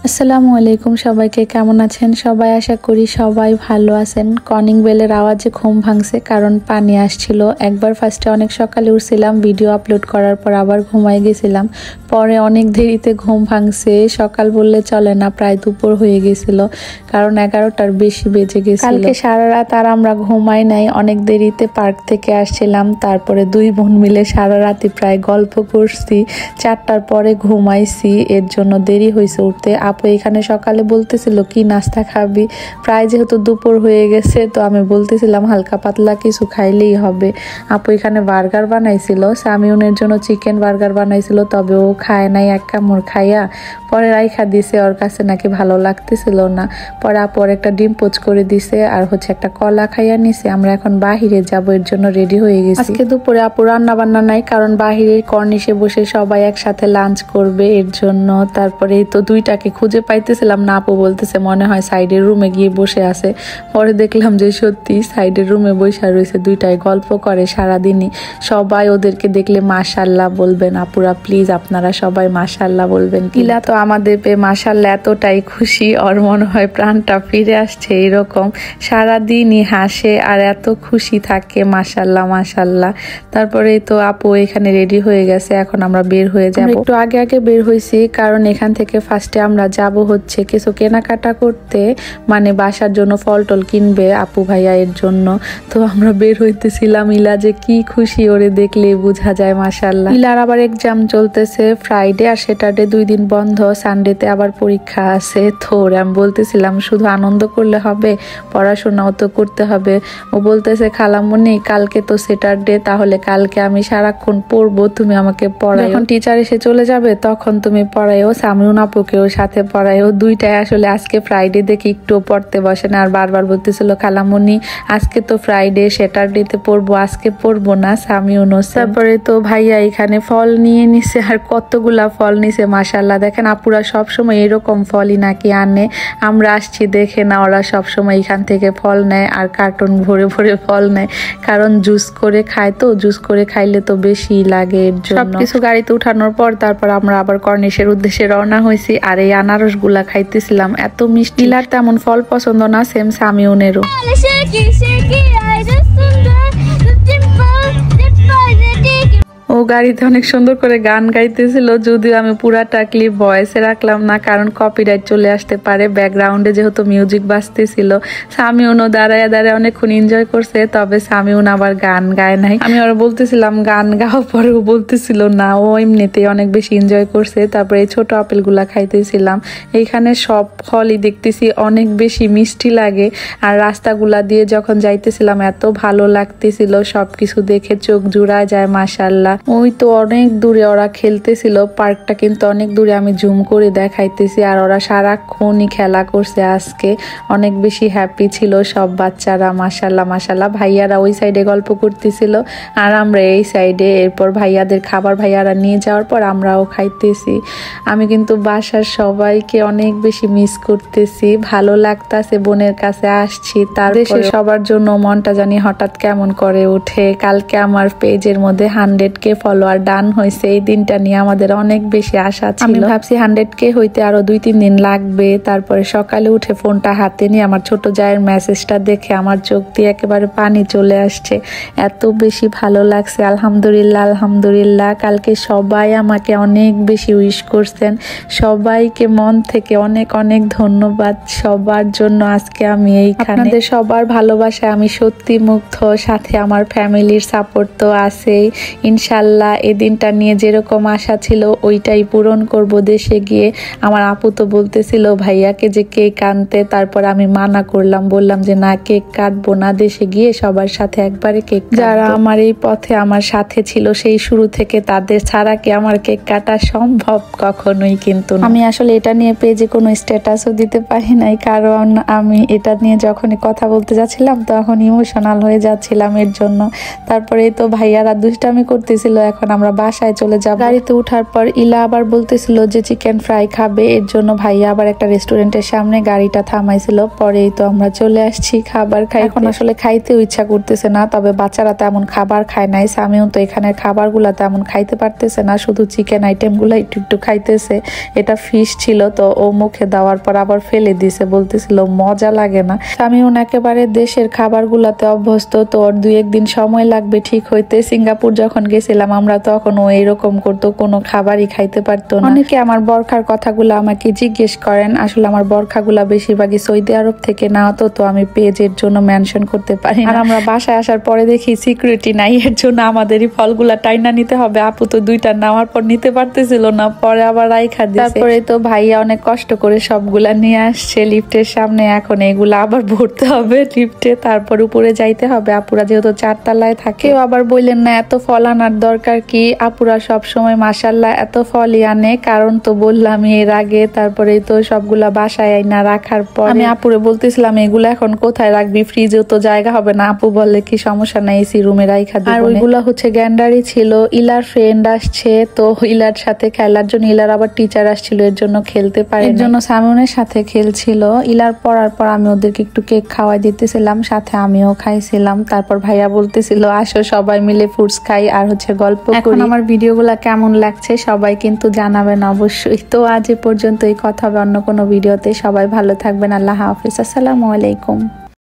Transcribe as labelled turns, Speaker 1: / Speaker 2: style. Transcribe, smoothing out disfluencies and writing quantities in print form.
Speaker 1: আসসালামু আলাইকুম সবাইকে, কেমন আছেন সবাই? আশা করি সবাই ভালো আছেন। কলিং বেলের আওয়াজে ঘুম ভাঙছে, কারণ পানি আসছিল। একবার ফার্স্টে অনেক সকালে উঠছিলাম, ভিডিও আপলোড করার পর আবার ঘুমাই গেছিলাম। পরে অনেক দেরিতে ঘুম ভাঙছে, সকাল বললে চলে না, প্রায় দুপুর হয়ে গেছিল, কারণ 11টার বেশি বেজে গেছিল। কালকে সারা রাত আর আমরা ঘুমাই নাই, অনেক দেরিতে পার্ক থেকে আসছিলাম। তারপরে দুই বোন মিলে সারা রাতি প্রায় গল্প করছি, 4টার পরে ঘুমাইছি, এর জন্য দেরি হয়েছে উঠতে। আপু এখানে সকালে বলতেছিল কি নাস্তা খাবি, প্রায় যেহেতু দুপুর হয়ে গেছে তো আমি বলতেছিলাম হালকা পাতলা কিছু খাইলেই হবে। আপু এখানে বার্গার বানাইছিল, সামিউনের জন্য চিকেন বার্গার বানাইছিল, তবে ও খায় নাই, এক কামড় খাইয়া পরে রাইখা দিছে, ওর কাছে নাকি ভালো লাগতেছিল না। পরে আপু একটা ডিম পোচ করে দিছে আর একটা কলা খাইয়া নিছে। আমরা এখন বাহিরে যাব, এর জন্য রেডি হয়ে গেছি। আজকে দুপুরে আপু রান্না বান্না নাই, কারণ বাহিরে কর্নিশে বসে সবাই একসাথে লাঞ্চ করবে, এর জন্য। তারপরে তো দুইটাকে খুঁজে পাইতেছিলাম না, আপু বলতেছে মনে হয় সাইডের রুমে গিয়ে বসে আছে। পরে দেখলাম যে সত্যি সাইডের রুমে বসে রয়েছে, দুইটাই গল্প করে সারাদিনই। সবাই ওদেরকে দেখলে মাশাআল্লাহ বলবেন, আপুরা প্লিজ আপনারা সবাই মাশাআল্লাহ বলবেন। কিলা তো আমাদের পেয়ে মাশাআল্লাহ এতটাই খুশি, ওর মনে হয় প্রাণটা ফিরে আসছে, এরকম সারাদিনই হাসে আর এত খুশি থাকে, মাশাআল্লাহ মাশাআল্লাহ। তারপরে তো আপু এখানে রেডি হয়ে গেছে, এখন আমরা বের হয়ে যাব। একটু আগে আগে বের হয়েছি, কারণ এখান থেকে ফার্স্টে আমরা যাব হচ্ছে কিছু কেনাকাটা করতে, মানে বাসার জন্য ফল টল কিনবে আপু ভাইয়া, এর জন্য। তো আমরা বের হইতেছিলাম, ইলা যে কি খুশি, ওরে দেখলে বোঝা যায় মাশাআল্লাহ। ইলার আবার এক্সাম চলতেছে, ফ্রাইডে আর স্যাটারডে 2 দিন বন্ধ, সানডেতে আবার পরীক্ষা আছে। তো আমি বলতেছিলাম শুধু আনন্দ করলে হবে, পড়াশোনাও তো করতে হবে। ও বলতেছে খালামুনি কালকে তো স্যাটারডে, তাহলে কালকে আমি সারাক্ষণ পড়বো, তুমি আমাকে পড়াও, যখন টিচার এসে চলে যাবে তখন তুমি পড়াইও, সামিউন আপুকেও সাথে পড়াইও। দুইটাই আসলে আজকে ফ্রাইডে দেখে একটু পড়তে বসে না, আর বারবার বলতেছিল খালামুনি আজকে তো ফ্রাইডে, স্যাটারডেতে পড়বো, আজকে পড়বো না, সামিউনও। তারপরে তো ভাইয়া এখানে ফল নিয়ে নিছে, আর কতগুলা ফল নিছে মাশাআল্লাহ। দেখেন আপুরা সবসময় এরকম ফলই নাকি আনে, আমরা আসছি দেখে না, ওরা সবসময় এখান থেকে ফল নেয় আর কার্টুন ভরে ভরে ফল নেয়, কারণ জুস করে খায়, তো জুস করে খাইলে তো বেশি লাগে, এর জন্য। সবকিছু গাড়িতে উঠানোর পর তারপর আমরা আবার কর্নিশের উদ্দেশ্যে রওনা হয়েছি। আর এই আনারস গুলা খাইতেছিলাম, এত মিষ্টি। আর তেমন ফল পছন্দ না, সেম সামিউনেরও। ও গাড়িতে অনেক সুন্দর করে গান গাইতেছিল, যদিও আমি পুরাটা ক্লিপ ভয়েসে রাখলাম না, কারণ কপিরাইট চলে আসতে পারে। ব্যাকগ্রাউন্ডে যেহেতু মিউজিক বাজতেছিল, সামিউনও দাঁড়ায় দাঁড়ায় অনেকক্ষণ এনজয় করছে, তবে সামিউন আবার গান গায় নাই। আমি ওরা বলতেছিলাম গান গাও, পরেও বলতেছিল না, ও এমনিতেই অনেক বেশি এনজয় করছে। তারপরে এই ছোট আপেলগুলা খাইতেছিলাম। এইখানে সব ফলই দেখতেছি অনেক বেশি মিষ্টি লাগে, আর রাস্তাগুলা দিয়ে যখন যাইতেছিলাম এত ভালো লাগতেছিল, সবকিছু দেখে চোখ জুড়ায় যায় মাশাআল্লাহ। ওই তো অনেক দূরে ওরা খেলতেছিল, পার্কটা কিন্তু অনেক দূরে, আমি জুম করে দেখাইতেছি। আর ওরা সারাক্ষণই খেলা করছে, আজকে অনেক বেশি হ্যাপি ছিল সব বাচ্চারা, মাশাআল্লাহ মাশাআল্লাহ। ভাইয়ারা ওই সাইডে গল্প করতেছিল আর আমরা এই সাইডে। এরপর ভাইয়াদের খাবার ভাইয়ারা নিয়ে যাওয়ার পর আমরাও খাইতেছি। আমি কিন্তু বাসার সবাইকে অনেক বেশি মিস করতেছি, ভালো লাগতাছে, বোনের কাছে আসছি, তার দেশে সবার জন্য মনটা জানি হঠাৎ কেমন করে ওঠে। কালকে আমার পেজের মধ্যে 100K ফলোয়ার ডান হয়েছে, এই দিনটা নিয়ে আমাদের অনেক বেশি আশা ছিল। আমি ভাবছি 100K হইতে আরো 2-3 দিন লাগবে। তারপরে সকালে উঠে ফোনটা হাতে নিয়ে আমার ছোট জায়ের মেসেজটা দেখে আমার চোখ দিয়ে একেবারে পানি চলে আসছে, এত বেশি ভালো লাগছে। আলহামদুলিল্লাহ আলহামদুলিল্লাহ। কালকে সবাই আমাকে অনেক বেশি উইশ করছেন, সবাইকে মন থেকে অনেক অনেক ধন্যবাদ সবার জন্য। আজকে আমি এইখানে, আপনাদের সবার ভালোবাসা আমি সত্যি মুগ্ধ, সাথে আমার ফ্যামিলির সাপোর্ট তো আছেই। ইনশাল্লাহ এই দিনটা নিয়ে যেরকম আশা ছিল ওইটাই পূরণ করব দেশে গিয়ে। আমার আপু তো বলতেছিল ভাইয়াকে যে কেক আনতে, তারপর আমি মানা করলাম, বললাম যে না কেক কাটবো না, দেশে গিয়ে সবার সাথে একবারে কেক। যারা আমার এই পথে আমার সাথে ছিল সেই শুরু থেকে, তাদের ছাড়া কি আমার কেক কাটা সম্ভব? কখনোই কিন্তু না। আমি আসলে এটা নিয়ে পেজে কোনো স্ট্যাটাসও দিতে পারি নাই, কারণ আমি এটা নিয়ে যখনই কথা বলতে যাচ্ছিলাম তখন ইমোশনাল হয়ে যাচ্ছিলাম, এর জন্য। তারপরে তো ভাইয়ারা দুষ্টামি করতেছিল, ছিল। এখন আমরা বাসায় চলে যাব। গাড়িতে উঠার পর ইলা আবার বলতেছিল যে চিকেন ফ্রাই খাবে, এর জন্য ভাইয়া আবার একটা রেস্টুরেন্টের সামনে গাড়িটা থামাইছিল। পরেই তো আমরা চলে আসছি খাবার খাই। এখন আসলে খাইতেও ইচ্ছা করতেছে না, তবে বাচ্চারা তেমন খাবার খায় নাই। সামিও তো এখানের খাবারগুলা তেমন খাইতে পারতেছে না, শুধু চিকেন আইটেমগুলো একটু একটু খাইতেছে। এটা ফিশ ছিল তো ও মুখে দেওয়ার পর আবার ফেলে দিছে, বলতেছিল মজা লাগে না। সামিও একেবারে দেশের খাবারগুলাতে অভ্যস্ত, তো ওর 2-1 দিন সময় লাগবে ঠিক হইতে। সিঙ্গাপুর যখন গেছিলাম আমরা তখন ও এরকম করতো, কোনো খাবারই খাইতে পারতো না। অনেকে আমার বরখার কথাগুলো আমাকে জিজ্ঞেস করেন, আসলে আমার বরখাগুলা বেশিরভাগই সৌদি আরব থেকে না, তো আমি পেজের জন্য মেনশন করতে পারি না। আর আমরা বাসায় আসার পরে দেখি সিকিউরিটি নাই, এর জন্য আমাদেরই ফলগুলা টাইনা নিতে হবে। আপু তো 2টা নেওয়ার পর নিতে পারতেছিল না, পরে আবার রাইখা দিয়েছে। তারপরে তো ভাইয়া অনেক কষ্ট করে সবগুলা নিয়ে আসছে লিফটের সামনে। এখন এগুলা আবার ভরতে হবে লিফটে, তারপর উপরে যাইতে হবে। আপুরা যেহেতু 4 তলায় থাকে, আবার বললেন না এত ফল আনার দরকার কি, আপুরা সব সময় মাশাআল্লাহ এত ফলই আনে। কারণ তো বললাম এর আগে। তারপরে তো সবগুলা বাসায় আইনা রাখার পর আমি আপুরে বলতেছিলাম এগুলা এখন কোথায় রাখবি, ফ্রিজেও তো জায়গা হবে না। আপু বললে কি সমস্যা নাই, এসি রুমে রাইখা দিই। আর ওইগুলা হচ্ছে গ্যান্ডারি ছিল। ইলার ফ্রেন্ড আসছে, তো ইলার সাথে খেলার জন্য, ইলার আবার টিচার আসছিল, এর জন্য খেলতে পারে, এর জন্য সামিউনের সাথে খেলছিল। ইলার পড়ার পর আমি ওদেরকে একটু কেক খাওয়াই দিতেছিলাম, সাথে আমিও খাইছিলাম। তারপর ভাইয়া বলতেছিল আসো সবাই মিলে ফ্রুটস খাই আর হচ্ছে গল্প করি। এখন আমার ভিডিওগুলা কেমন লাগছে সবাই কিন্তু জানাবেন অবশ্যই। তো আজ এ পর্যন্তই, কথা হবে অন্য কোনো ভিডিওতে। সবাই ভালো থাকবেন, আল্লাহ হাফেজ, আসসালামু আলাইকুম।